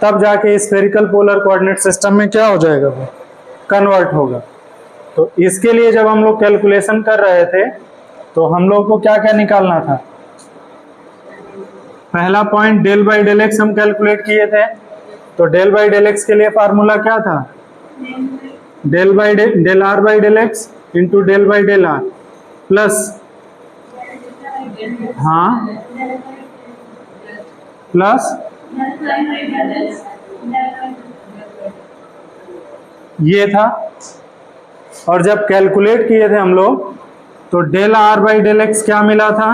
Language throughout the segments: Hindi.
तब जाके स्फेरिकल पोलर कोऑर्डिनेट सिस्टम में क्या हो जाएगा, वो कन्वर्ट होगा। तो इसके लिए जब हम लोग कैलकुलेशन कर रहे थे तो हम लोग को क्या क्या निकालना था। पहला point del by del x हम कैलकुलेट किए थे, तो डेल बाई डेल एक्स के लिए फार्मूला क्या था, del r by del x into del by del r plus, हाँ, प्लस ये था। और जब कैलकुलेट किए थे हम लोग तो del r by del x क्या मिला था,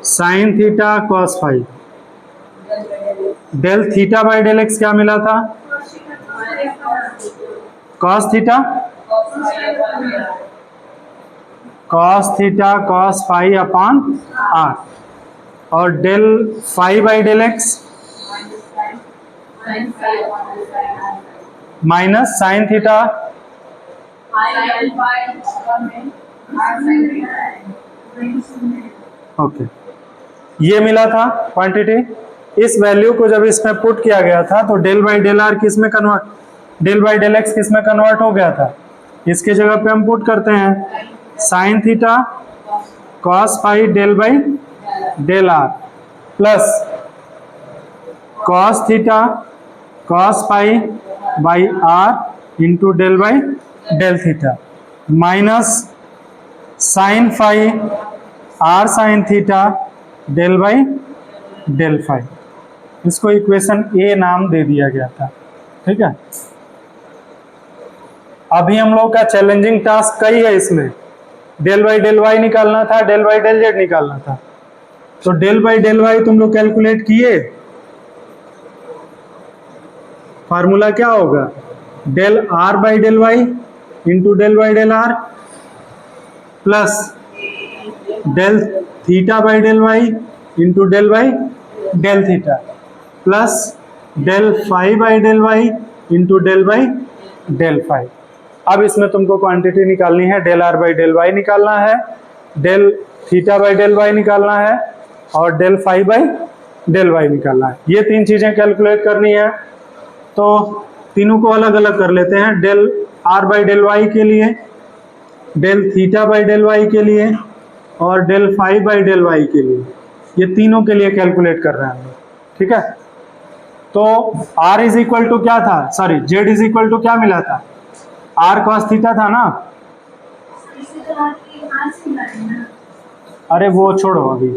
sine theta cos five. Del theta by del x क्या मिला था, cos theta cos five upon r. और del five by del x minus sine theta okay, ये मिला था क्वांटिटी। इस वैल्यू को जब इसमें पुट किया गया था तो डेल बाई डेल आर किस में convert, del by del x किस में कन्वर्ट हो गया था, इसके जगह पे हम पुट करते हैं sine theta cos five del by del r plus cos theta cos five by r into del by del theta minus sine phi r sine theta del by del phi. इसको इक्वेशन ए नाम दे दिया गया था, ठीक है। अभी हम लोग का चैलेंजिंग टास्क कई है इसमें, डेल बाई डेल वाई निकालना था, डेल बाई डेल जेड निकालना था। तो डेल बाई डेल वाई तुम लोग कैलकुलेट किए, फार्मूला क्या होगा, del r by del y into del by del r plus del theta by del y into del by del theta plus del five by del y into del by del five. अब इसमें तुमको क्वांटिटी निकालनी है, del r by del y निकालना है, del theta by del y निकालना है और del five by del y निकालना है। ये तीन चीजें कैलकुलेट करनी है। तो तीनों को अलग अलग कर लेते हैं, del r by del y के लिए, del theta by del y के लिए और del five by del y के लिए। ये तीनों के लिए कैलकुलेट कर रहे हैं हम लोग, ठीक है। तो r इज इक्वल टू क्या था, sorry z is equal to क्या मिला था, r cos थीटा था ना। अरे वो छोड़ो, अभी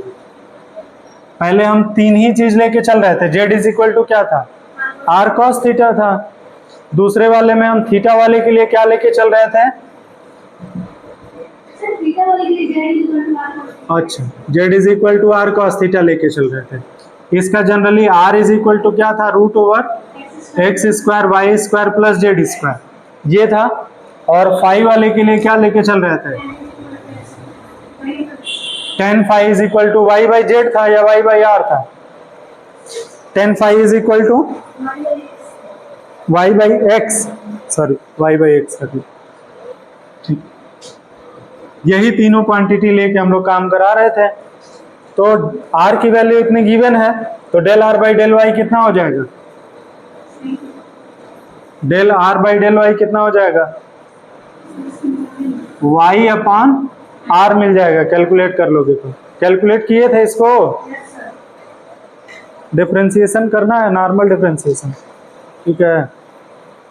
पहले हम तीन ही चीज लेके चल रहे थे। z इज इक्वल टू क्या था, r cos थीटा था। दूसरे वाले में हम थीटा वाले के लिए क्या लेके चल रहे थे, अच्छा z is equal to r cos theta लेके चल रहे थे। इसका generally r is equal to क्या था, root over x square y square plus z square, ये था। और फाइव वाले के लिए क्या लेके चल रहे थे, tan five is equal to y by z था या वाई बाई आर था, tan five is equal to y by x, sorry y by x था, ठीक। यही तीनों क्वांटिटी लेके हम लोग काम करा रहे थे। तो r की वैल्यू इतनी गिवन है, तो del r by del y कितना हो जाएगा, del r by del y कितना हो जाएगा, y अपॉन r मिल जाएगा। कैलकुलेट कर लोगे तो, कैलकुलेट किए थे इसको, डिफरेंशिएशन करना है, नॉर्मल डिफरेंशिएशन, ठीक है।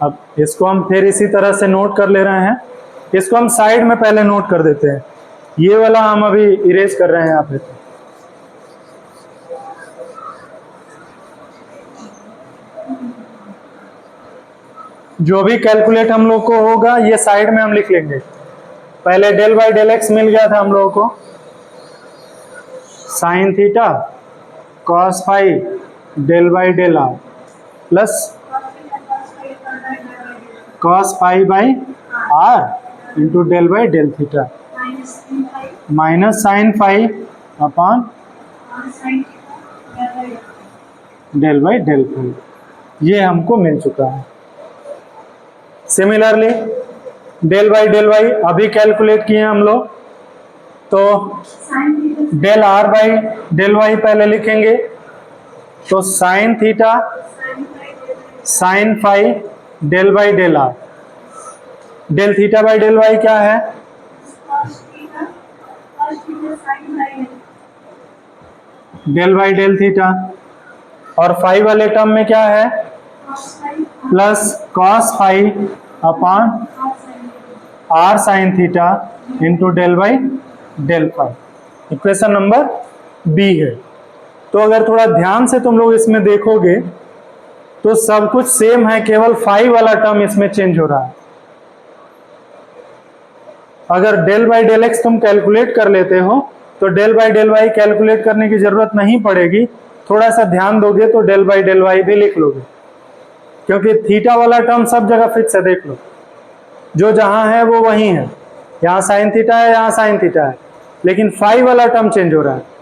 अब इसको हम फिर इसी तरह से नोट कर ले रहे हैं। इसको हम साइड में पहले नोट कर देते हैं, ये वाला हम अभी इरेज कर रहे हैं यहाँ पे। जो भी कैलकुलेट हम लोग को होगा ये साइड में हम लिख लेंगे। पहले डेल बाई डेल एक्स मिल गया था हम लोगों को, sine theta cos five del by del r plus cos five by r into del by del theta minus sine five upon del by del five, ये हमको मिल चुका है। Similarly del by del y अभी कैलकुलेट किए हम लोग, तो del r by del y पहले लिखेंगे तो sine theta sine phi del by del r. Del theta by del y क्या है? Del by del theta. और फाई वाले टर्म में क्या है? Plus cos phi upon r sine theta into del by del phi. Equation number B है। तो अगर थोड़ा ध्यान से तुम लोग इसमें देखोगे तो सब कुछ सेम है, केवल फाई वाला टर्म इसमें चेंज हो रहा है। अगर डेल बाई डेल एक्स तुम कैलकुलेट कर लेते हो तो del by del y calculate करने की जरूरत नहीं पड़ेगी। थोड़ा सा ध्यान दोगे तो डेल बाई डेल वाई भी लिख लोगे, क्योंकि थीटा वाला टर्म सब जगह फिक्स है। देख लो, जो जहां है वो वहीं है। यहाँ साइन थीटा है, यहाँ साइन थीटा है, लेकिन फाई वाला टर्म चेंज हो रहा है।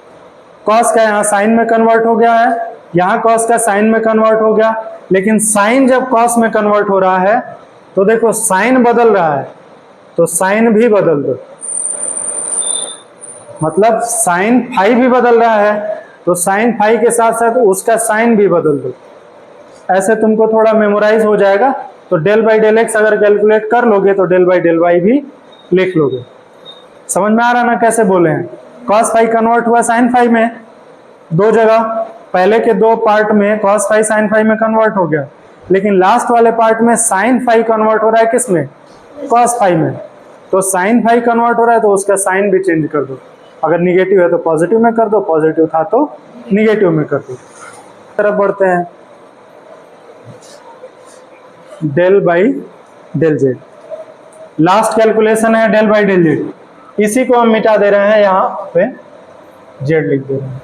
कॉस का यहाँ साइन में कन्वर्ट हो गया है, यहाँ कॉस का साइन में कन्वर्ट हो गया। लेकिन साइन जब कॉस में कन्वर्ट हो रहा है तो देखो साइन बदल रहा है, तो साइन भी बदल दो। मतलब साइन फाई भी बदल रहा है, तो साइन फाई के साथ साथ उसका साइन भी बदल दो। ऐसे तुमको थोड़ा मेमोराइज हो जाएगा। तो डेल बाई डेल एक्स अगर कैलकुलेट कर लोगे तो डेल बाई डेल वाई भी लिख लोगे। समझ में आ रहा ना कैसे बोले हैं? कॉस फाई कन्वर्ट हुआ साइन फाई में, दो जगह, पहले के दो पार्ट में कॉस फाई साइन फाई में कन्वर्ट हो गया, लेकिन लास्ट वाले पार्ट में साइन फाई कन्वर्ट हो रहा है किस में? कॉस फाई में। तो साइन फाई कन्वर्ट हो रहा है तो उसका साइन भी चेंज कर दो। अगर निगेटिव है तो पॉजिटिव में कर दो, पॉजिटिव था तो निगेटिव में कर दो। तरफ बढ़ते हैं, del by del z. Last calculation है डेल बाई डेल जेड, इसी को हम मिटा दे रहे हैं, यहाँ पे जेड लिख दे रहे हैं।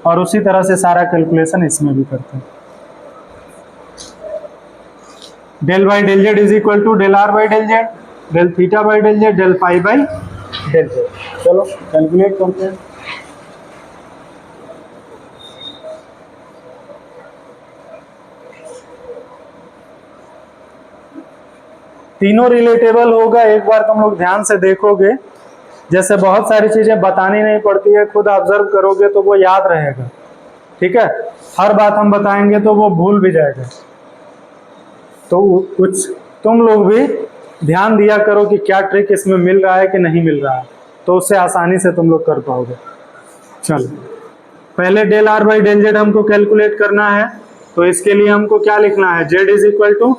और उसी तरह से सारा कैलकुलेशन इसमें भी करते हैं। Del by del z is equal to del r by del z, del theta by del z, del phi by del z. चलो कैलकुलेट करते हैं। तीनों रिलेटेबल होगा। एक बार तुम लोग ध्यान से देखोगे, जैसे बहुत सारी चीजें बतानी नहीं पड़ती है, खुद ऑब्जर्व करोगे तो वो याद रहेगा। ठीक है, हर बात हम बताएंगे तो वो भूल भी जाएगा। तो कुछ तुम लोग भी ध्यान दिया करो कि क्या ट्रिक इसमें मिल रहा है कि नहीं मिल रहा है, तो उससे आसानी से तुम लोग कर पाओगे। चलो, पहले del r by del z हमको कैलकुलेट करना है। तो इसके लिए हमको क्या लिखना है? Z is equal to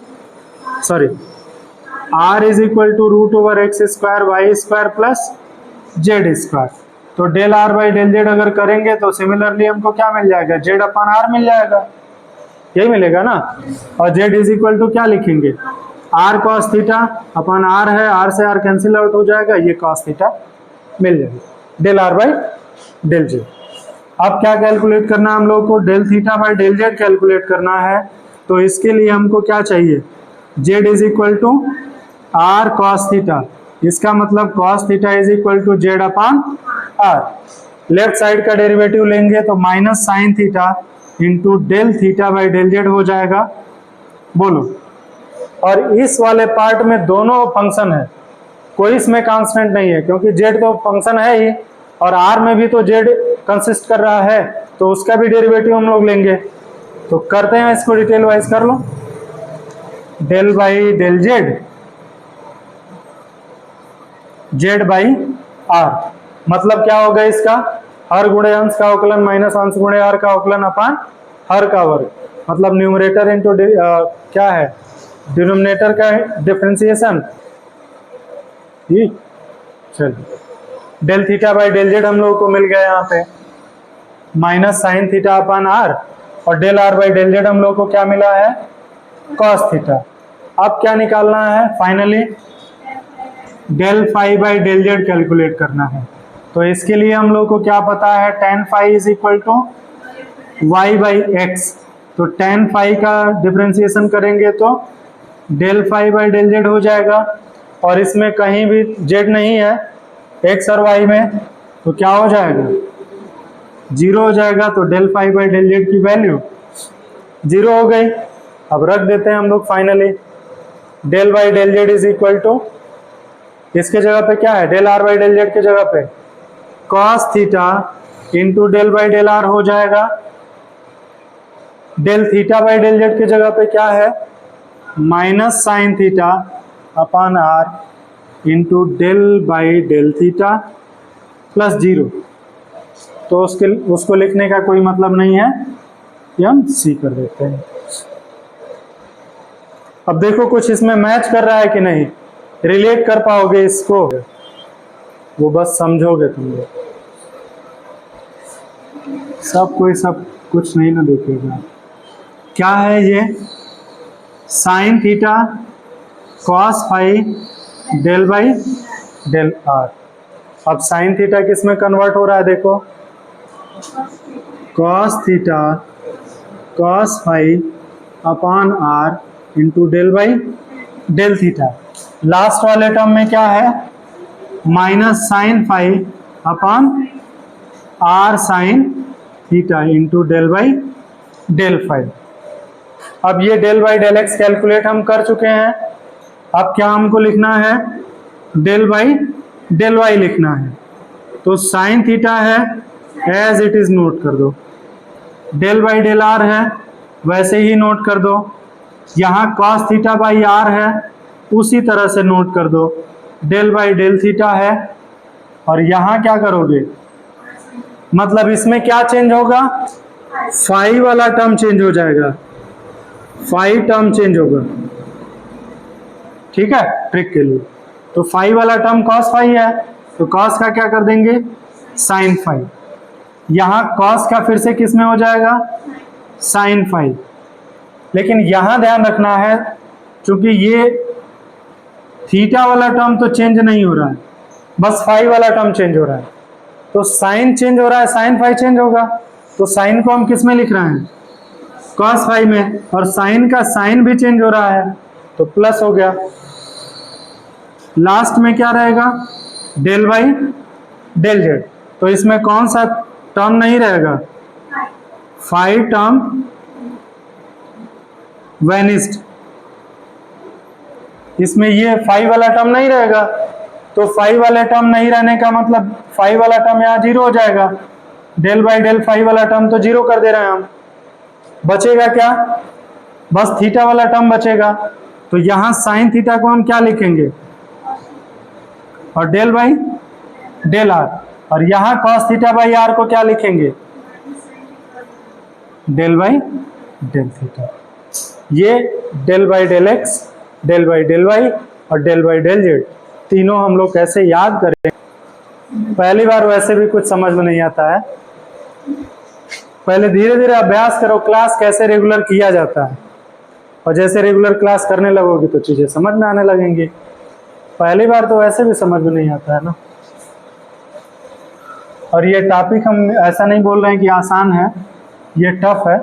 r is equal to root over x square y square plus z square. तो del r by del z अगर करेंगे तो सिमिलरली हमको क्या मिल जाएगा? जेड अपन आर मिल जाएगा, यही मिलेगा ना। और जेड इज इक्वल टू क्या लिखेंगे? R cos theta upon r है, आर से आर कैंसिल आउट हो जाएगा, ये कॉस थीटा मिल जाएगा। Del r by del z. अब क्या कैलकुलेट करना है हम लोग को? Del theta by del z calculate करना है। तो इसके लिए हमको क्या चाहिए? Z is equal to r cos theta. इसका मतलब cos theta is equal to z upon r. Left side का डेरिवेटिव लेंगे तो minus sine theta into del theta by del z हो जाएगा। बोलो। और इस वाले पार्ट में दोनों फंक्शन है, कोई इसमें कांस्टेंट नहीं है, क्योंकि जेड तो फंक्शन है ही और आर में भी तो जेड कंसिस्ट कर रहा है, तो उसका भी डेरिवेटिव हम लोग लेंगे। तो करते हैं इसको डिटेल वाइज, कर लो। Del by del z, z by r, मतलब क्या होगा इसका? हर गुणे अंश का अवकलन माइनस अंश गुणे आर का अवकलन अपान हर का वर्ग। मतलब न्यूमरेटर इंटू क्या है? डिनोमिनेटर का डिफरेंशिएशन। चलिए, del theta by del z हम लोगों को मिल गया यहाँ पे minus sine theta upon r, और del r by del z हम लोग को क्या मिला है? Cos theta. अब क्या निकालना है? Finally del phi by del z calculate करना है। तो इसके लिए हम लोग को क्या पता है? Tan phi is equal to y by x. तो टेन फाई का डिफरेंशिएशन करेंगे तो del phi by del z हो जाएगा, और इसमें कहीं भी जेड नहीं है एक्स और वाई में, तो क्या हो जाएगा? जीरो हो जाएगा। तो del phi by del z की वैल्यू जीरो हो गई। अब रख देते हैं हम लोग finally del by del z is equal to, इसके जगह पे क्या है? Del r by del z के जगह पे cos theta into del by del r हो जाएगा। Del theta by del z की जगह पे क्या है, minus sine theta upon r into del by del theta plus 0। तो उसको लिखने का कोई मतलब नहीं है, ये हम सी कर देते हैं। अब देखो कुछ इसमें मैच कर रहा है कि नहीं, रिलेट कर पाओगे इसको, वो बस समझोगे तुम लोग। सब कोई सब कुछ नहीं ना देखेगा। क्या है ये, sine theta cos phi del by del r. अब साइन थीटा किस में कन्वर्ट हो रहा है, देखो cos theta cos phi upon r into del by del theta. Last वाले टर्म में क्या है, minus sine phi upon r sine theta into del by del phi. अब ये del by del x calculate हम कर चुके हैं। अब क्या हमको लिखना है, डेल बाई डेल वाई लिखना है। तो साइन थीटा है एज इट इज नोट कर दो, डेल बाई डेल आर है वैसे ही नोट कर दो, यहाँ कॉस थीटा बाई आर है उसी तरह से नोट कर दो, डेल बाई डेल थीटा है। और यहाँ क्या करोगे, मतलब इसमें क्या चेंज होगा, फाई वाला टर्म चेंज हो जाएगा, फाई टर्म चेंज होगा, ठीक है ट्रिक के लिए। तो फाई वाला टर्म कॉस फाई है, तो कॉस का क्या कर देंगे, साइन फाई। यहाँ कॉस का फिर से किस में हो जाएगा, साइन फाई। लेकिन यहाँ ध्यान रखना है, क्योंकि ये थीटा वाला टर्म तो चेंज नहीं हो रहा है, बस फाई वाला टर्म चेंज हो रहा है। तो साइन चेंज हो रहा है, साइन फाई चेंज होगा। तो साइन को हम किस में लिख रहे हैं, कॉस फाई में, और साइन का साइन भी चेंज हो रहा है तो प्लस हो गया। लास्ट में क्या रहेगा, डेल बाई डेल जेड। तो इसमें कौन सा टर्म नहीं रहेगा, फाई टर्म वेनिस्ड, इसमें ये फाई वाला टर्म नहीं रहेगा। तो फाई वाले टर्म नहीं रहने का मतलब फाई वाला टर्म यहाँ 0 हो जाएगा, डेल बाई डेल फाई वाला टर्म तो 0 कर दे रहे हैं हम। बचेगा क्या, बस थीटा वाला टर्म बचेगा। तो यहाँ साइन थीटा को हम क्या लिखेंगे, और डेल बाई डेल आर, और यहाँ कॉस थीटा बाई आर को क्या लिखेंगे, डेल बाई डेल थीटा। ये del by del x, del by del y और डेल बाई डेल जेड तीनों हम लोग कैसे याद करें, पहली बार वैसे भी कुछ समझ में नहीं आता है। पहले धीरे धीरे अभ्यास करो, क्लास कैसे रेगुलर किया जाता है, और जैसे रेगुलर क्लास करने लगोगे तो चीजें समझ में आने लगेंगी। पहली बार तो वैसे भी समझ में नहीं आता है ना। और ये टॉपिक हम ऐसा नहीं बोल रहे हैं कि आसान है, ये टफ है,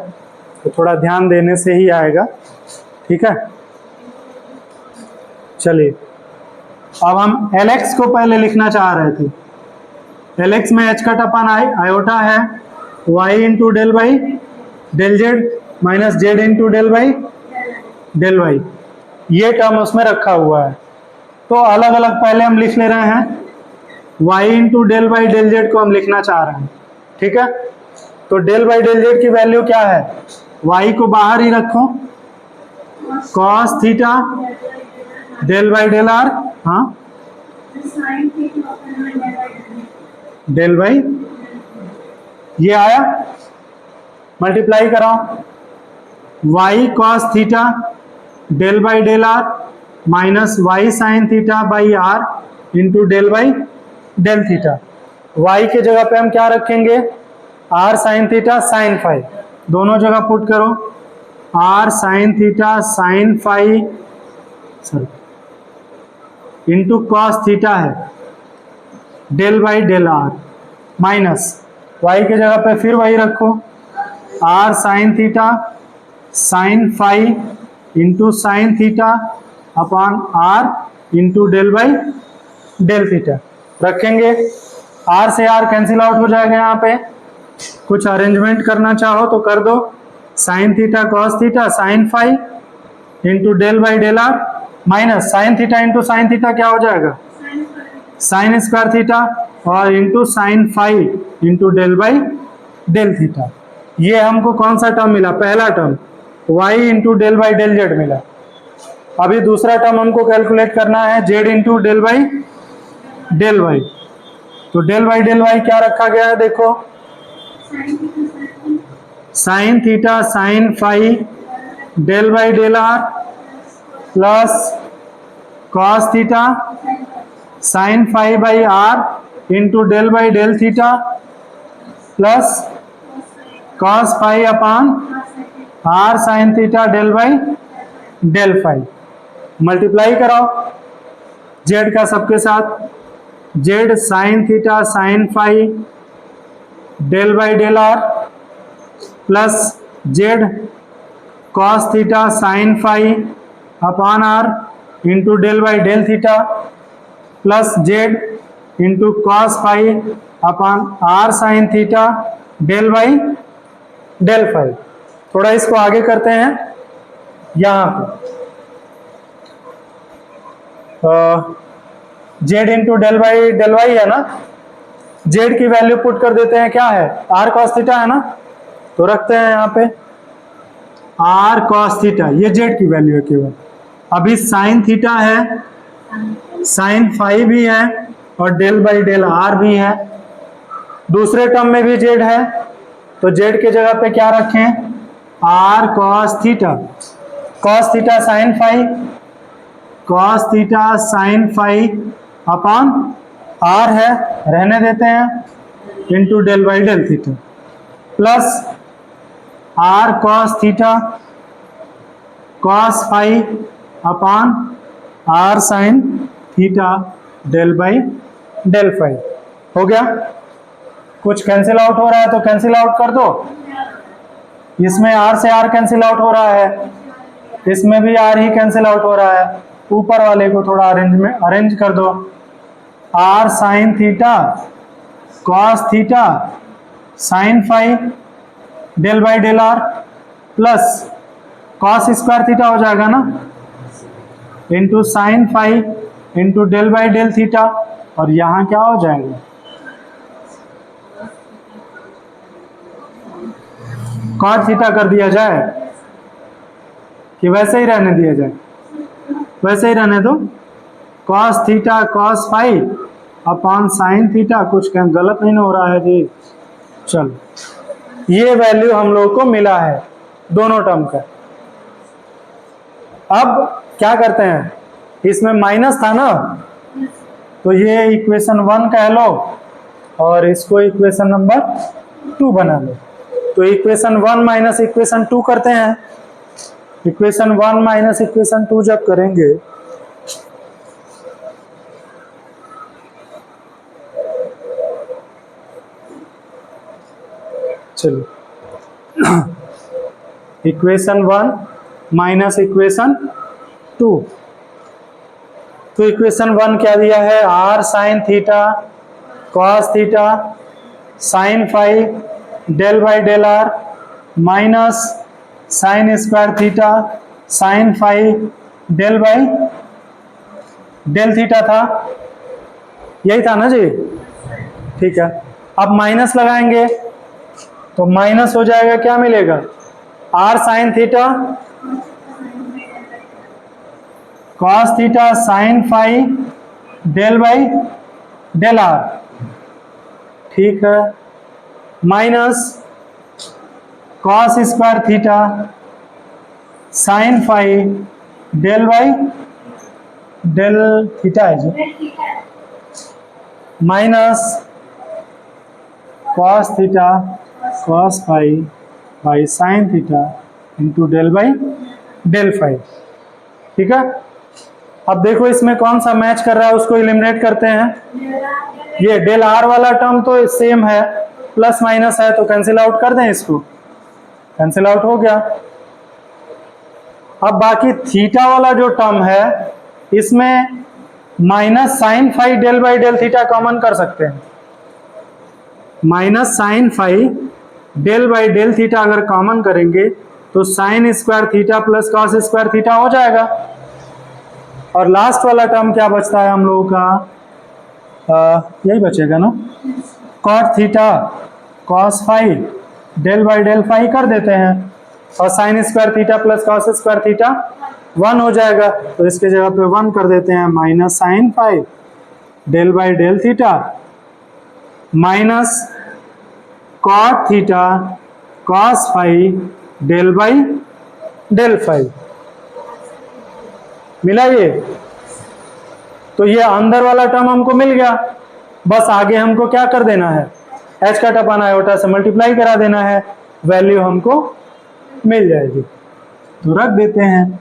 तो थोड़ा ध्यान देने से ही आएगा, ठीक है। चलिए अब हम Lx को पहले लिखना चाह रहे थे। Lx में h कट अपन आयोटा है, y into del by del z minus z into del by del y, ये टर्म उसमें रखा हुआ है। तो अलग अलग पहले हम लिख ले रहे हैं, y into del by del z को हम लिखना चाह रहे हैं, ठीक है। तो डेल बाई डेल जेड की वैल्यू क्या है, y को बाहर ही रखो, cos theta del by del r, हाँ डेल बाई, ये आया, मल्टीप्लाई कराओ, y cos theta del by del r minus y sine theta by r into del by del theta. y के जगह पे हम क्या रखेंगे, r sine theta sine phi, दोनों जगह पुट करो, r sine theta sine phi into cos theta है del by del r minus y के जगह पे फिर वही रखो, r sine theta sine phi into sine theta upon r into del by del theta रखेंगे। r से r कैंसिल आउट हो जाएगा, यहाँ पे कुछ अरेंजमेंट करना चाहो तो कर दो, sine theta cos theta sine phi into del by del r minus sine theta into sine theta क्या हो जाएगा, साइन स्क्वायर थीटा और into sine five into del by del theta. ये हमको कौन सा टर्म मिला? पहला term y into del by del z मिला। अभी दूसरा टर्म हमको कैलकुलेट करना है z into del by del y. तो डेल बाई डेल वाई क्या रखा गया है देखो, sine theta sine five del by del r plus cos theta sine five by r into del by del theta plus cos five upon r sine theta del by del five. Multiply कराओ जेड का सबके साथ, z sine theta sine five del by del r plus z cos theta sine five upon r into del by del theta plus z into cos five upon r sine theta del by del five. थोड़ा इसको आगे करते हैं यहाँ पे, z into del by del y है ना, जेड की वैल्यू पुट कर देते हैं, क्या है आर कॉस थीटा है ना, तो रखते हैं यहाँ पे आर कॉस थीटा, ये जेड की वैल्यू है केवल। अभी साइन थीटा है, साइन फाइव भी है और डेल बाई डेल आर भी है। दूसरे टर्म में भी जेड है, तो जेड के जगह पे क्या रखें, r cos theta, cos theta sine five, cos theta sine five upon r है, रहने देते हैं, into del by del theta plus r cos theta cos five upon r sine theta del by del five. हो गया? कुछ कैंसिल आउट हो रहा है तो कैंसिल आउट कर दो, इसमें आर से आर कैंसिल आउट हो रहा है, इसमें भी आर ही कैंसिल आउट हो रहा है। ऊपर वाले को थोड़ा अरेंज कर दो, r sine theta cos theta sine five del by del r plus cos square theta हो जाएगा ना, into sine five into del by del theta, और यहाँ क्या हो जाएगा, कॉट थीटा कर दिया जाए कि वैसे ही रहने दिया जाए? वैसे ही रहने दो, cos theta cos five upon sine theta, कुछ कहीं गलत नहीं हो रहा है जी। चलो, ये वैल्यू हम लोग को मिला है दोनों टर्म का। अब क्या करते हैं, इसमें माइनस था ना, तो ये इक्वेशन 1 कह लो और इसको इक्वेशन नंबर 2 बना लो। तो इक्वेशन 1 माइनस इक्वेशन 2 करते हैं। इक्वेशन 1 माइनस इक्वेशन 2 जब करेंगे चलो, इक्वेशन 1 माइनस इक्वेशन 2, तो इक्वेशन 1 क्या दिया है, r sine theta cos theta sine five del by del r minus sine square theta sine five del by del theta था, यही था ना जी? ठीक है, अब माइनस लगाएंगे तो माइनस हो जाएगा, क्या मिलेगा, r sine theta cos theta sine five del by del r, ठीक है, minus cos square theta sine five del by del theta है जी, minus cos theta cos five by sine theta into del by del phi. ठीक है, अब देखो इसमें कौन सा मैच कर रहा है, उसको एलिमिनेट करते हैं। ये डेल आर वाला टर्म तो सेम है, प्लस माइनस है, तो कैंसिल आउट कर दें इसको, कैंसिल आउट हो गया। अब बाकी थीटा वाला जो टर्म है, इसमें minus sine five del by del theta common कर सकते हैं। Minus sine five del by del theta अगर कॉमन करेंगे तो sine square theta plus cos square theta हो जाएगा। और लास्ट वाला टर्म क्या बचता है हम लोगों का, यही बचेगा ना, cot theta cos phi del by del phi कर देते हैं, और sine square theta plus cos square theta 1 हो जाएगा, तो इसके जगह पे 1 कर देते हैं, minus sine phi del by del theta minus cot theta cos phi del by del phi. मिला ये? तो ये अंदर वाला टर्म हमको मिल गया, बस आगे हमको क्या कर देना है, h कट अपन आयोटा से मल्टीप्लाई करा देना है, वैल्यू हमको मिल जाएगी। तो रख देते हैं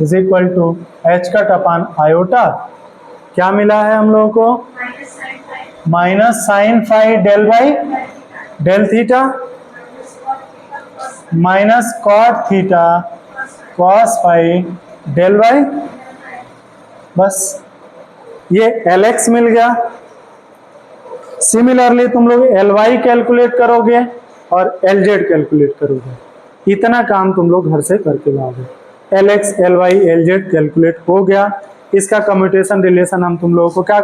is equal to h cut upon iota, क्या मिला है हम लोगों को, minus sine phi del by del theta minus cot theta cos phi del by, बस ये Lx मिल गया। सिमिलरली तुम लोग Ly कैलकुलेट करोगे और Lz कैलकुलेट करोगे, इतना काम तुम लोग घर से करके लाओगे। Lx Ly Lz कैलकुलेट हो गया, इसका कम्यूटेशन रिलेशन हम तुम लोगों को क्या